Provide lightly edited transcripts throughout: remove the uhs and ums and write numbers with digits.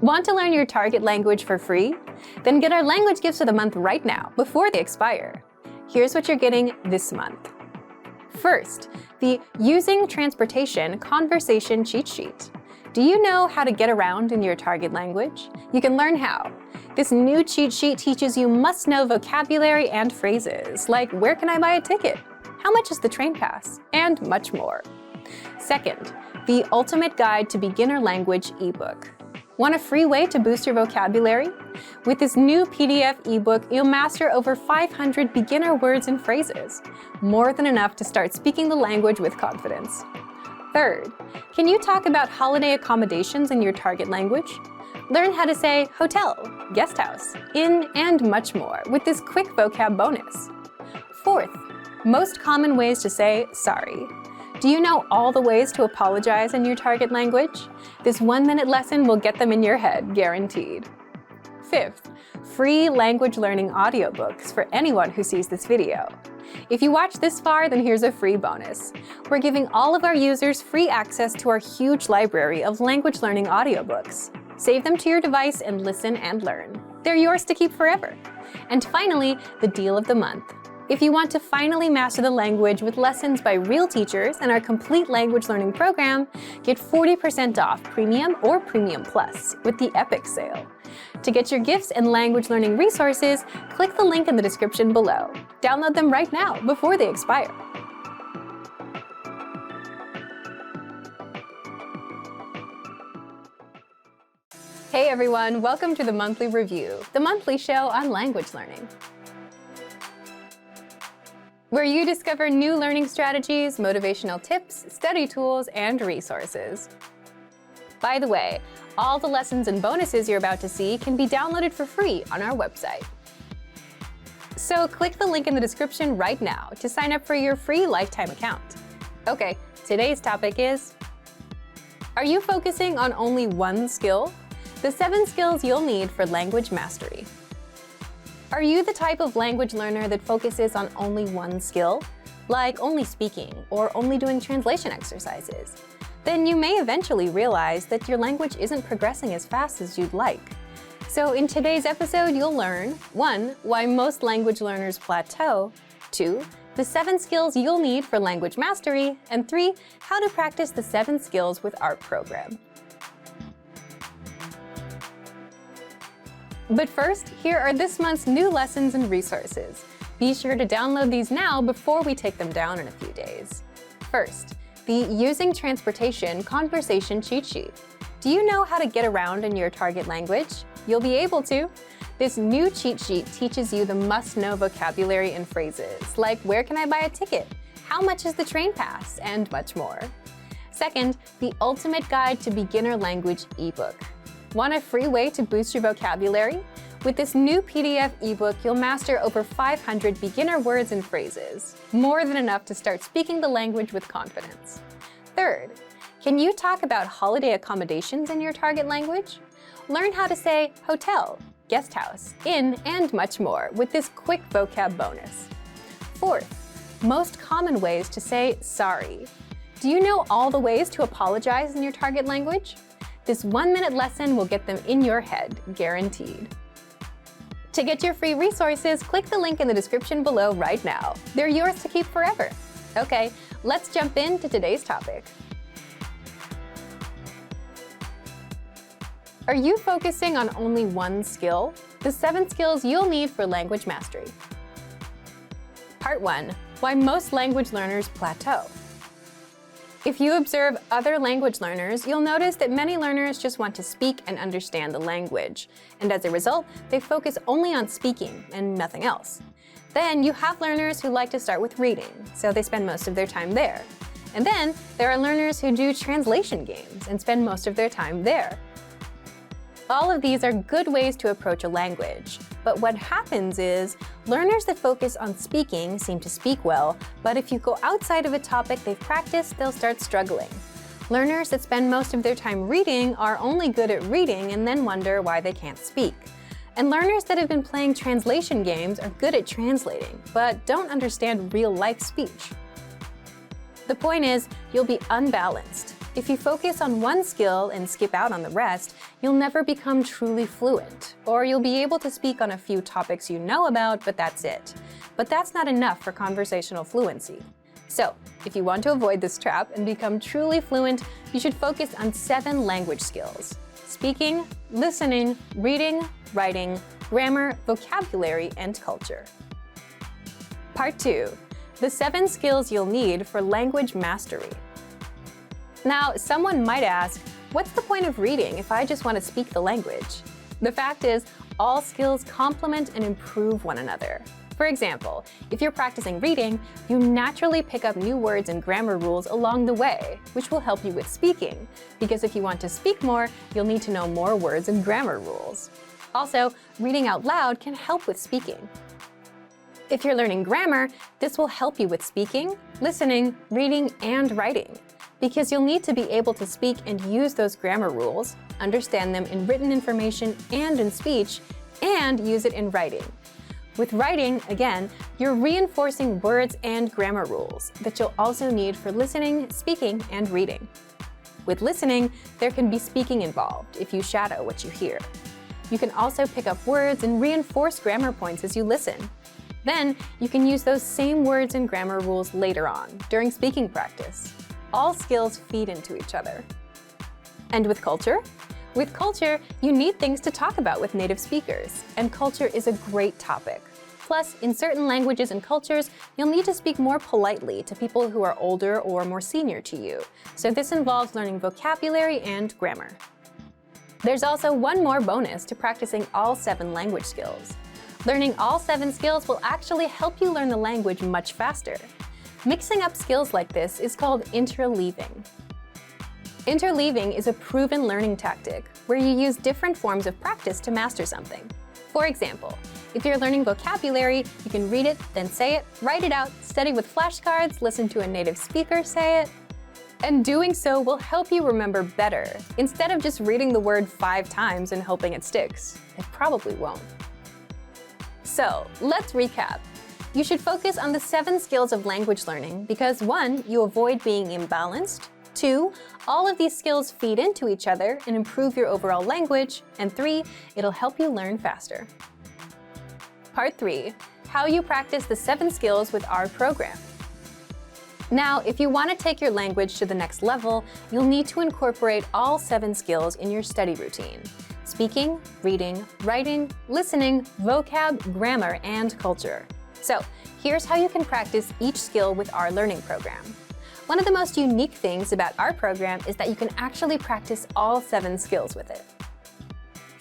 Want to learn your target language for free? Then get our language gifts of the month right now, before they expire. Here's what you're getting this month. First, the Using Transportation Conversation Cheat Sheet. Do you know how to get around in your target language? You can learn how. This new cheat sheet teaches you must-know vocabulary and phrases, like where can I buy a ticket? How much is the train pass? And much more. Second, the Ultimate Guide to Beginner Language ebook. Want a free way to boost your vocabulary? With this new PDF ebook, you'll master over 500 beginner words and phrases, more than enough to start speaking the language with confidence. Third, can you talk about holiday accommodations in your target language? Learn how to say hotel, guest house, inn, and much more with this quick vocab bonus. Fourth, most common ways to say sorry. Do you know all the ways to apologize in your target language? This 1-minute lesson will get them in your head, guaranteed. Fifth, free language learning audiobooks for anyone who sees this video. If you watch this far, then here's a free bonus. We're giving all of our users free access to our huge library of language learning audiobooks. Save them to your device and listen and learn. They're yours to keep forever. And finally, the deal of the month. If you want to finally master the language with lessons by real teachers and our complete language learning program, get 40% off Premium or Premium Plus with the Epic sale. To get your gifts and language learning resources, click the link in the description below. Download them right now before they expire. Hey everyone, welcome to the Monthly Review, the monthly show on language learning, where you discover new learning strategies, motivational tips, study tools, and resources. By the way, all the lessons and bonuses you're about to see can be downloaded for free on our website. So click the link in the description right now to sign up for your free lifetime account. Okay, today's topic is, are you focusing on only one skill? The 7 skills you'll need for language mastery. Are you the type of language learner that focuses on only one skill, like only speaking or only doing translation exercises? Then you may eventually realize that your language isn't progressing as fast as you'd like. So in today's episode, you'll learn 1. Why most language learners plateau, 2. The 7 skills you'll need for language mastery, and 3. How to practice the 7 skills with our program. But first, here are this month's new lessons and resources. Be sure to download these now before we take them down in a few days. First, the Using Transportation Conversation Cheat Sheet. Do you know how to get around in your target language? You'll be able to. This new cheat sheet teaches you the must-know vocabulary and phrases, like where can I buy a ticket? How much is the train pass? And much more. Second, the Ultimate Guide to Beginner Language ebook. Want a free way to boost your vocabulary? With this new PDF ebook, you'll master over 500 beginner words and phrases, more than enough to start speaking the language with confidence. Third, can you talk about holiday accommodations in your target language? Learn how to say hotel, guest house, inn, and much more with this quick vocab bonus. Fourth, most common ways to say sorry. Do you know all the ways to apologize in your target language? This 1-minute lesson will get them in your head, guaranteed. To get your free resources, click the link in the description below right now. They're yours to keep forever. Okay, let's jump into today's topic. Are you focusing on only one skill? The 7 skills you'll need for language mastery. Part 1. Why most language learners plateau. If you observe other language learners, you'll notice that many learners just want to speak and understand the language, and as a result, they focus only on speaking and nothing else. Then you have learners who like to start with reading, so they spend most of their time there. And then there are learners who do translation games and spend most of their time there. All of these are good ways to approach a language, but what happens is learners that focus on speaking seem to speak well, but if you go outside of a topic they've practiced, they'll start struggling. Learners that spend most of their time reading are only good at reading and then wonder why they can't speak. And learners that have been playing translation games are good at translating, but don't understand real-life speech. The point is, you'll be unbalanced. If you focus on one skill and skip out on the rest, you'll never become truly fluent, or you'll be able to speak on a few topics you know about, but that's it. But that's not enough for conversational fluency. So, if you want to avoid this trap and become truly fluent, you should focus on 7 language skills: speaking, listening, reading, writing, grammar, vocabulary, and culture. Part 2. The 7 skills you'll need for language mastery. Now, someone might ask, what's the point of reading if I just want to speak the language? The fact is, all skills complement and improve one another. For example, if you're practicing reading, you naturally pick up new words and grammar rules along the way, which will help you with speaking, because if you want to speak more, you'll need to know more words and grammar rules. Also, reading out loud can help with speaking. If you're learning grammar, this will help you with speaking, listening, reading, and writing, because you'll need to be able to speak and use those grammar rules, understand them in written information and in speech, and use it in writing. With writing, again, you're reinforcing words and grammar rules that you'll also need for listening, speaking, and reading. With listening, there can be speaking involved if you shadow what you hear. You can also pick up words and reinforce grammar points as you listen. Then, you can use those same words and grammar rules later on, during speaking practice. All skills feed into each other. And with culture? With culture, you need things to talk about with native speakers, and culture is a great topic. Plus, in certain languages and cultures, you'll need to speak more politely to people who are older or more senior to you, so this involves learning vocabulary and grammar. There's also one more bonus to practicing all 7 language skills. Learning all 7 skills will actually help you learn the language much faster. Mixing up skills like this is called interleaving. Interleaving is a proven learning tactic where you use different forms of practice to master something. For example, if you're learning vocabulary, you can read it, then say it, write it out, study with flashcards, listen to a native speaker say it. And doing so will help you remember better, instead of just reading the word 5 times and hoping it sticks. It probably won't. So, let's recap. You should focus on the 7 skills of language learning because 1, you avoid being imbalanced, 2, all of these skills feed into each other and improve your overall language, and 3, it'll help you learn faster. Part 3, how you practice the 7 skills with our program. Now, if you want to take your language to the next level, you'll need to incorporate all 7 skills in your study routine: speaking, reading, writing, listening, vocab, grammar, and culture. So, here's how you can practice each skill with our learning program. One of the most unique things about our program is that you can actually practice all 7 skills with it.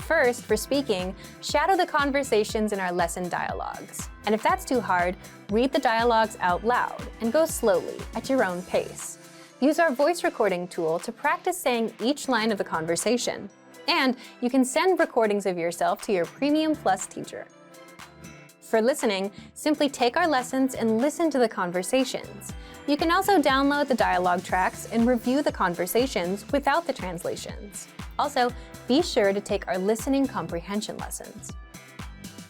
First, for speaking, shadow the conversations in our lesson dialogues. And if that's too hard, read the dialogues out loud and go slowly at your own pace. Use our voice recording tool to practice saying each line of the conversation. And you can send recordings of yourself to your Premium Plus teacher. For listening, simply take our lessons and listen to the conversations. You can also download the dialogue tracks and review the conversations without the translations. Also, be sure to take our listening comprehension lessons.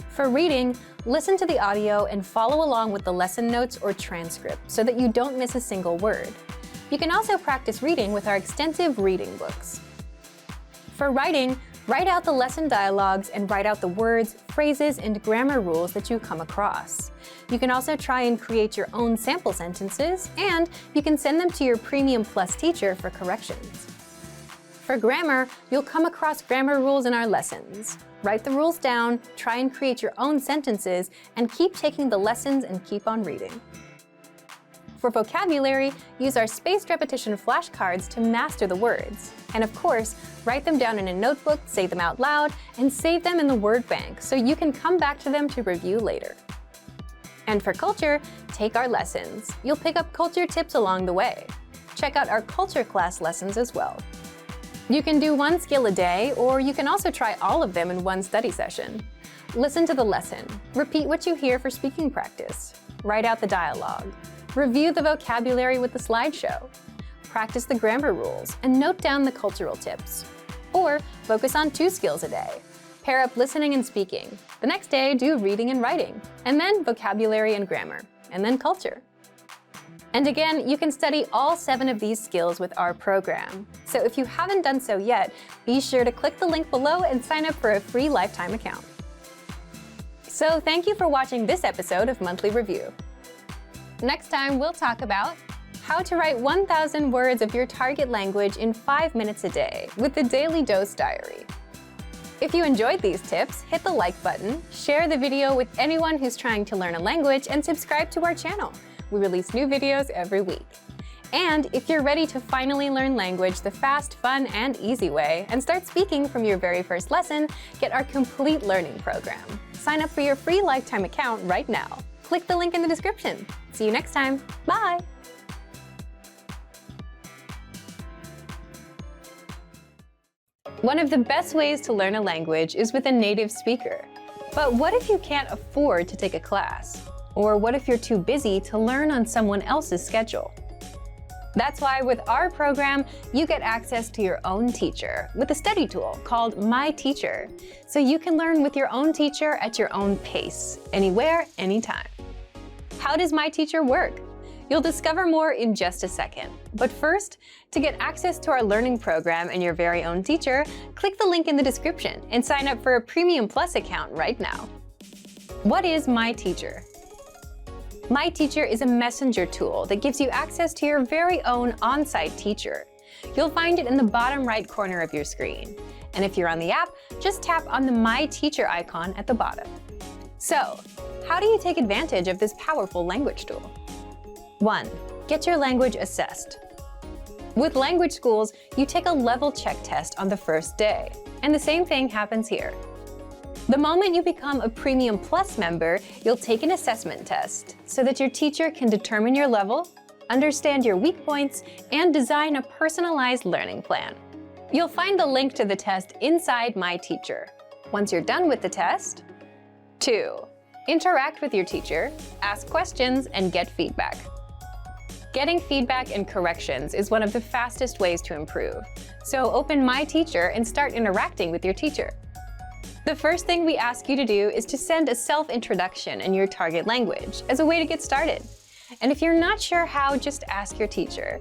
For reading, listen to the audio and follow along with the lesson notes or transcript so that you don't miss a single word. You can also practice reading with our extensive reading books. For writing, write out the lesson dialogues and write out the words, phrases, and grammar rules that you come across. You can also try and create your own sample sentences, and you can send them to your Premium Plus teacher for corrections. For grammar, you'll come across grammar rules in our lessons. Write the rules down, try and create your own sentences, and keep taking the lessons and keep on reading. For vocabulary, use our spaced repetition flashcards to master the words. And of course, write them down in a notebook, say them out loud, and save them in the word bank so you can come back to them to review later. And for culture, take our lessons. You'll pick up culture tips along the way. Check out our culture class lessons as well. You can do 1 skill a day, or you can also try all of them in one study session. Listen to the lesson. Repeat what you hear for speaking practice. Write out the dialogue. Review the vocabulary with the slideshow. Practice the grammar rules and note down the cultural tips. Or focus on 2 skills a day. Pair up listening and speaking. The next day, do reading and writing. And then vocabulary and grammar. And then culture. And again, you can study all 7 of these skills with our program. So if you haven't done so yet, be sure to click the link below and sign up for a free lifetime account. So thank you for watching this episode of Monthly Review. Next time, we'll talk about how to write 1,000 words of your target language in 5 minutes a day with the Daily Dose Diary. If you enjoyed these tips, hit the like button, share the video with anyone who's trying to learn a language, and subscribe to our channel. We release new videos every week. And if you're ready to finally learn language the fast, fun, and easy way, and start speaking from your very first lesson, get our complete learning program. Sign up for your free lifetime account right now. Click the link in the description. See you next time. Bye! One of the best ways to learn a language is with a native speaker. But what if you can't afford to take a class? Or what if you're too busy to learn on someone else's schedule? That's why with our program, you get access to your own teacher with a study tool called My Teacher, so you can learn with your own teacher at your own pace, anywhere, anytime. How does My Teacher work? You'll discover more in just a second. But first, to get access to our learning program and your very own teacher, click the link in the description and sign up for a Premium Plus account right now. What is My Teacher? My Teacher is a messenger tool that gives you access to your very own on-site teacher. You'll find it in the bottom right corner of your screen. And if you're on the app, just tap on the My Teacher icon at the bottom. So, how do you take advantage of this powerful language tool? 1. Get your language assessed. With language schools, you take a level check test on the first day, and the same thing happens here. The moment you become a Premium Plus member, you'll take an assessment test so that your teacher can determine your level, understand your weak points, and design a personalized learning plan. You'll find the link to the test inside My Teacher. Once you're done with the test, 2. Interact with your teacher, ask questions, and get feedback. Getting feedback and corrections is one of the fastest ways to improve. So open My Teacher and start interacting with your teacher. The first thing we ask you to do is to send a self-introduction in your target language as a way to get started. And if you're not sure how, just ask your teacher.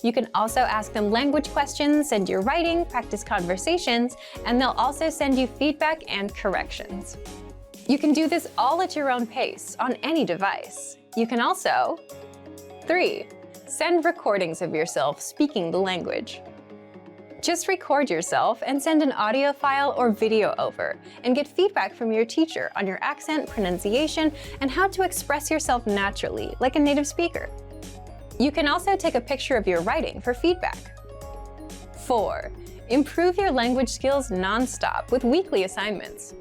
You can also ask them language questions, send your writing, practice conversations, and they'll also send you feedback and corrections. You can do this all at your own pace on any device. You can also 3. Send recordings of yourself speaking the language. Just record yourself and send an audio file or video over, and get feedback from your teacher on your accent, pronunciation, and how to express yourself naturally, like a native speaker. You can also take a picture of your writing for feedback. 4. Improve your language skills non-stop with weekly assignments.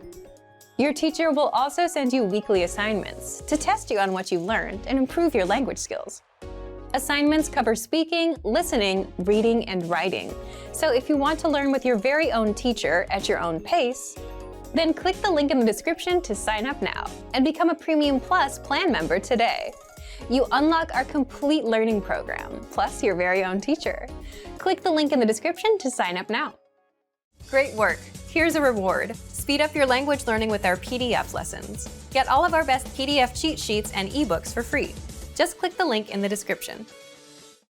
Your teacher will also send you weekly assignments to test you on what you've learned and improve your language skills. Assignments cover speaking, listening, reading, and writing. So if you want to learn with your very own teacher at your own pace, then click the link in the description to sign up now and become a Premium Plus plan member today. You unlock our complete learning program, plus your very own teacher. Click the link in the description to sign up now. Great work! Here's a reward. Speed up your language learning with our PDF lessons. Get all of our best PDF cheat sheets and ebooks for free. Just click the link in the description.